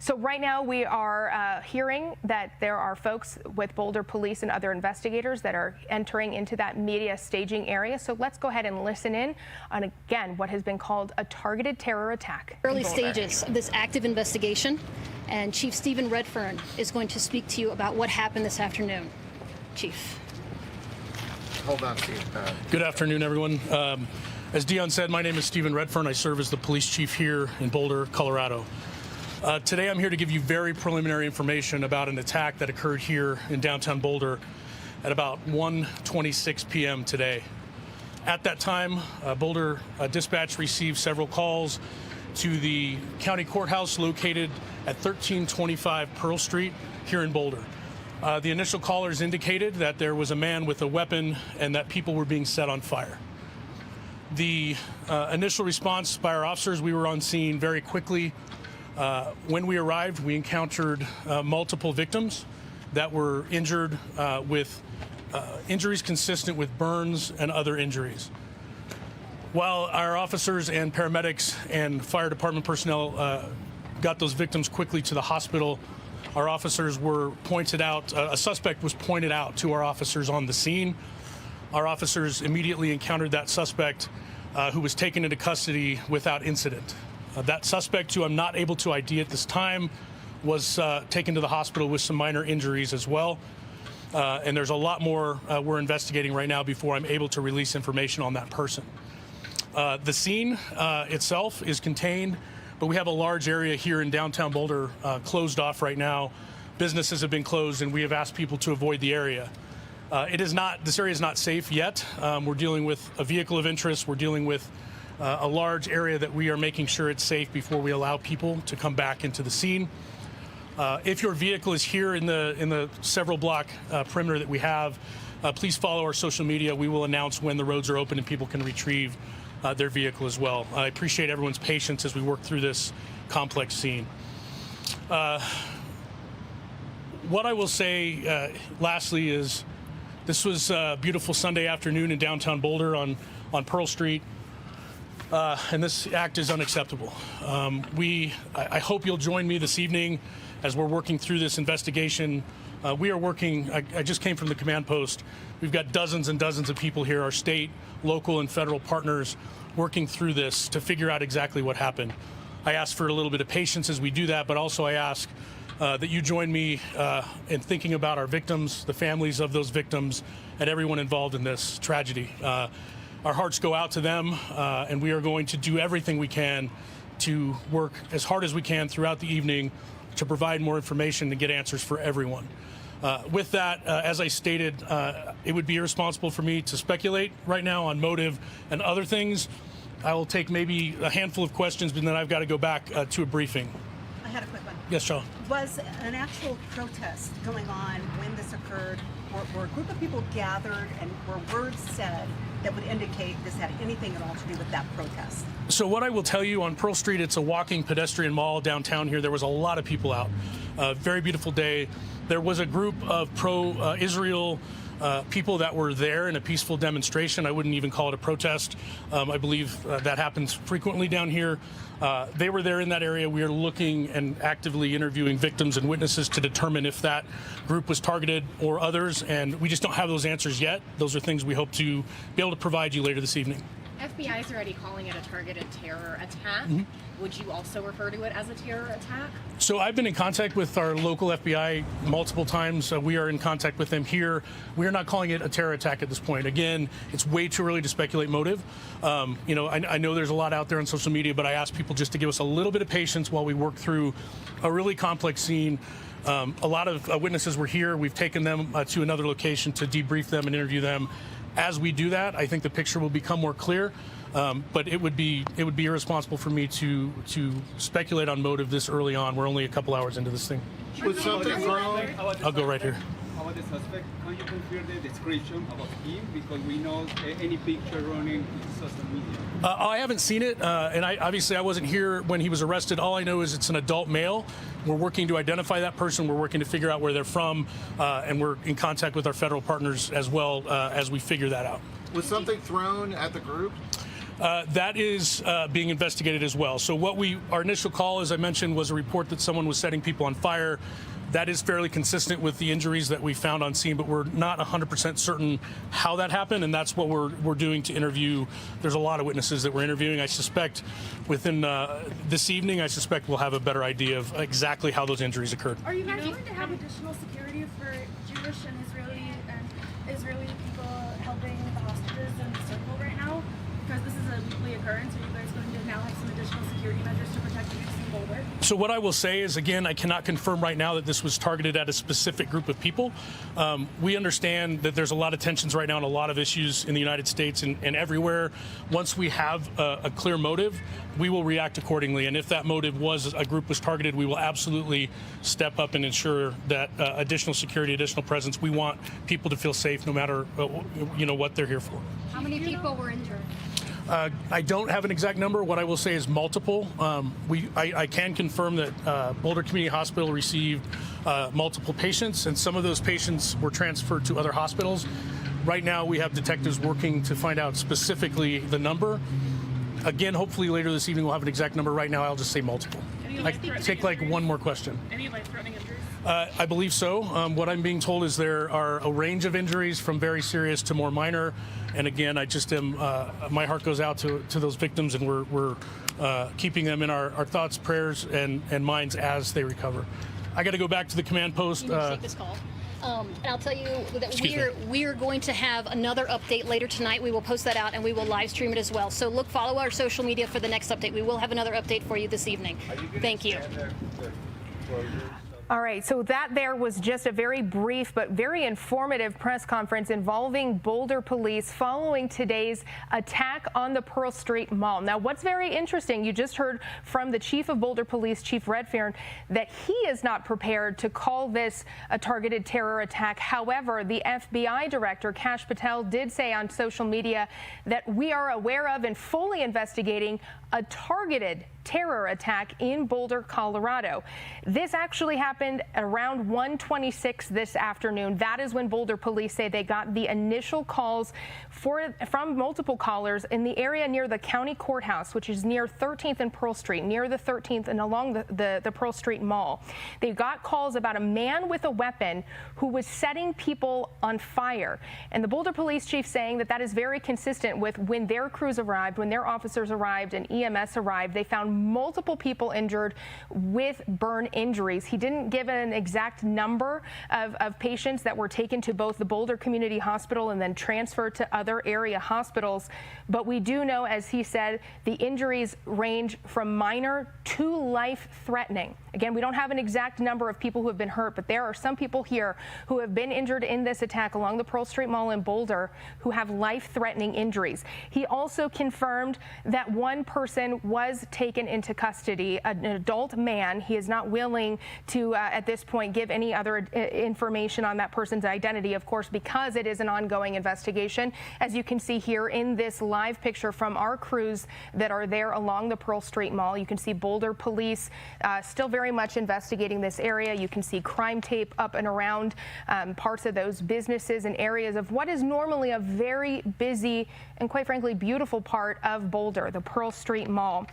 So right now we are hearing that there are folks with Boulder police and other investigators that are entering into that media staging area. So let's go ahead and listen in on, again, what has been called a targeted terror attack. Early stages of this active investigation, and Chief Stephen Redfern is going to speak to you about what happened this afternoon. Chief. Hold on, Steve. Good afternoon, everyone. As Dion said, my name is Stephen Redfern. I serve as the police chief here in Boulder, Colorado. Today I'm here to give you very preliminary information about an attack that occurred here in downtown Boulder at about 1:26 p.m. today. At that time, Boulder dispatch received several calls to the county courthouse located at 1325 Pearl Street here in Boulder. The initial callers indicated that there was a man with a weapon and that people were being set on fire. The initial response by our officers, we were on scene very quickly. When we arrived, we encountered multiple victims that were injured with injuries consistent with burns and other injuries. While our officers and paramedics and fire department personnel got those victims quickly to the hospital, our officers were pointed out, a suspect was pointed out to our officers on the scene. Our officers immediately encountered that suspect who was taken into custody without incident. That suspect, who I'm not able to ID at this time, was taken to the hospital with some minor injuries as well. And there's a lot more we're investigating right now before I'm able to release information on that person. The scene itself is contained, but we have a large area here in downtown Boulder closed off right now. Businesses have been closed, and we have asked people to avoid the area. This area is not safe yet. We're dealing with a vehicle of interest. We're dealing with a large area that we are making sure it's safe before we allow people to come back into the scene. If your vehicle is here in the several block perimeter that we have, please follow our social media. We will announce when the roads are open and people can retrieve their vehicle as well. I appreciate everyone's patience as we work through this complex scene. What I will say lastly is this was a beautiful Sunday afternoon in downtown Boulder on Pearl Street. And this act is unacceptable. I hope you'll join me this evening as we're working through this investigation. We are working, I just came from the command post. We've got dozens and dozens of people here, our state, local, and federal partners, working through this to figure out exactly what happened. I ask for a little bit of patience as we do that, but also I ask that you join me in thinking about our victims, the families of those victims, and everyone involved in this tragedy. Our hearts go out to them, and we are going to do everything we can to work as hard as we can throughout the evening to provide more information and get answers for everyone. With that, as I stated, it would be irresponsible for me to speculate right now on motive and other things. I will take maybe a handful of questions, but then I've got to go back to a briefing. I had a quick one. Yes, Shaw. Was an actual protest going on when this occurred? Were a group of people gathered and were words said that would indicate this had anything at all to do with that protest? So what I will tell you, on Pearl Street, it's a walking pedestrian mall downtown here. There was a lot of people out. Very beautiful day. There was a group of pro-Israel people that were there in a peaceful demonstration. I wouldn't even call it a protest. I believe that happens frequently down here. They were there in that area. We are looking and actively interviewing victims and witnesses to determine if that group was targeted or others, and we just don't have those answers yet. Those are things we hope to be able to provide you later this evening. FBI is already calling it a targeted terror attack. Mm-hmm. Would you also refer to it as a terror attack? So I've been in contact with our local FBI multiple times. We are in contact with them here. We are not calling it a terror attack at this point. Again, it's way too early to speculate motive. I know there's a lot out there on social media, but I ask people just to give us a little bit of patience while we work through a really complex scene. A lot of witnesses were here. We've taken them to another location to debrief them and interview them. As we do that, I think the picture will become more clear. But it would be irresponsible for me to speculate on motive this early on. We're only a couple hours into this thing. Was something wrong? I'll go right here. About the suspect, can you confirm the description about him? Because we know any picture running in social media. I haven't seen it, and I wasn't here when he was arrested. All I know is it's an adult male. We're working to identify that person. We're working to figure out where they're from, and we're in contact with our federal partners as well as we figure that out. Was something thrown at the group? That is being investigated as well. So our initial call, as I mentioned, was a report that someone was setting people on fire. That is fairly consistent with the injuries that we found on scene, but we're not 100% certain how that happened, and that's what we're doing to interview. There's a lot of witnesses that we're interviewing. I suspect within this evening, I suspect we'll have a better idea of exactly how those injuries occurred. Are you guys going to have additional security for Jewish and Israeli people helping the hostages in the circle right now? Because this is a weekly occurrence, are you guys going to now have some additional security measures to protect Jews in Boulder? So what I will say is, again, I cannot confirm right now that this was targeted at a specific group of people. We understand that there's a lot of tensions right now and a lot of issues in the United States and everywhere. Once we have a clear motive, we will react accordingly. And if that motive was a group was targeted, we will absolutely step up and ensure that additional security, additional presence. We want people to feel safe no matter what they're here for. How many people were injured? I don't have an exact number. What I will say is multiple. I can confirm that Boulder Community Hospital received multiple patients, and some of those patients were transferred to other hospitals. Right now, we have detectives working to find out specifically the number. Again, hopefully later this evening we'll have an exact number. Right now, I'll just say multiple. I take like one more question. Any life-threatening injuries? I believe so. What I'm being told is there are a range of injuries from very serious to more minor. And again, I just am, my heart goes out to those victims, and we're keeping them in our thoughts, prayers, and minds as they recover. I got to go back to the command post. You need to take this call. And I'll tell you that we're going to have another update later tonight. We will post that out and we will live stream it as well. So follow our social media for the next update. We will have another update for you this evening. Thank you. All right, so that there was just a very brief but very informative press conference involving Boulder police following today's attack on the Pearl Street Mall. Now, what's very interesting, you just heard from the chief of Boulder Police, Chief Redfern, that he is not prepared to call this a targeted terror attack. However, the FBI director, Kash Patel, did say on social media that we are aware of and fully investigating a targeted terror attack in Boulder, Colorado. This actually happened at around 1:26 this afternoon. That is when Boulder police say they got the initial calls from multiple callers in the area near the county courthouse, which is near 13th and Pearl Street, near the 13th and along the Pearl Street Mall. They got calls about a man with a weapon who was setting people on fire. And the Boulder police chief saying that is very consistent with when their crews arrived, when their officers arrived and EMS arrived, they found multiple people injured with burn injuries. He didn't give an exact number of patients that were taken to both the Boulder Community Hospital and then transferred to other area hospitals. But we do know, as he said, the injuries range from minor to life-threatening. Again, we don't have an exact number of people who have been hurt, but there are some people here who have been injured in this attack along the Pearl Street Mall in Boulder who have life-threatening injuries. He also confirmed that one person was taken into custody, an adult man. He is not willing to, at this point, give any other information on that person's identity, of course, because it is an ongoing investigation. As you can see here in this live picture from our crews that are there along the Pearl Street Mall, you can see Boulder police still very much investigating this area. You can see crime tape up and around parts of those businesses and areas of what is normally a very busy and, quite frankly, beautiful part of Boulder, the Pearl Street Mall.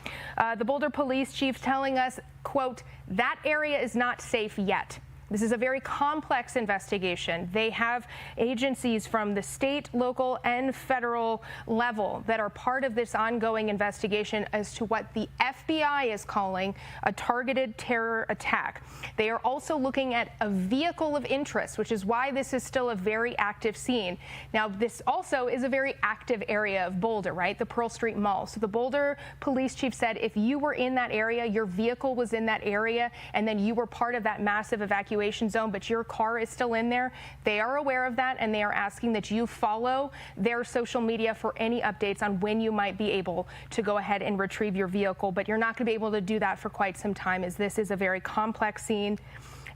The Boulder police chief telling us, quote, that area is not safe yet. This is a very complex investigation. They have agencies from the state, local, and federal level that are part of this ongoing investigation as to what the FBI is calling a targeted terror attack. They are also looking at a vehicle of interest, which is why this is still a very active scene. Now, this also is a very active area of Boulder, right? The Pearl Street Mall. So the Boulder police chief said if you were in that area, your vehicle was in that area, and then you were part of that massive evacuation zone, but your car is still in there. They are aware of that, and they are asking that you follow their social media for any updates on when you might be able to go ahead and retrieve your vehicle. But you're not going to be able to do that for quite some time, as this is a very complex scene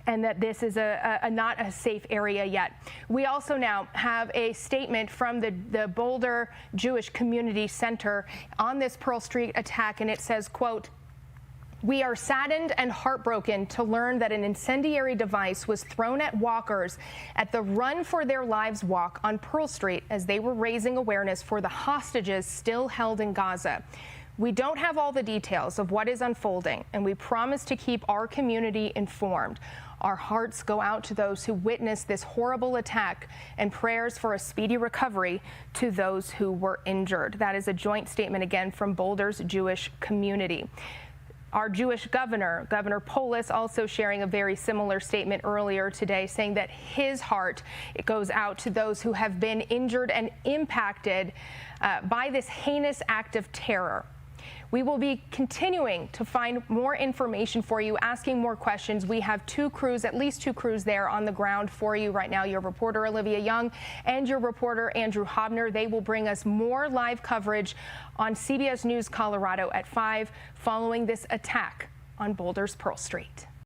and that this is not a safe area yet. We also now have a statement from the Boulder Jewish Community Center on this Pearl Street attack, and it says, quote, We are saddened and heartbroken to learn that an incendiary device was thrown at walkers at the Run for Their Lives walk on Pearl Street as they were raising awareness for the hostages still held in Gaza. We don't have all the details of what is unfolding, and we promise to keep our community informed. Our hearts go out to those who witnessed this horrible attack, and prayers for a speedy recovery to those who were injured. That is a joint statement again from Boulder's Jewish community. Our Jewish governor, Governor Polis, also sharing a very similar statement earlier today, saying that his heart goes out to those who have been injured and impacted by this heinous act of terror. We will be continuing to find more information for you, asking more questions. We have at least two crews there on the ground for you right now. Your reporter, Olivia Young, and your reporter, Andrew Hobner. They will bring us more live coverage on CBS News Colorado at 5 following this attack on Boulder's Pearl Street.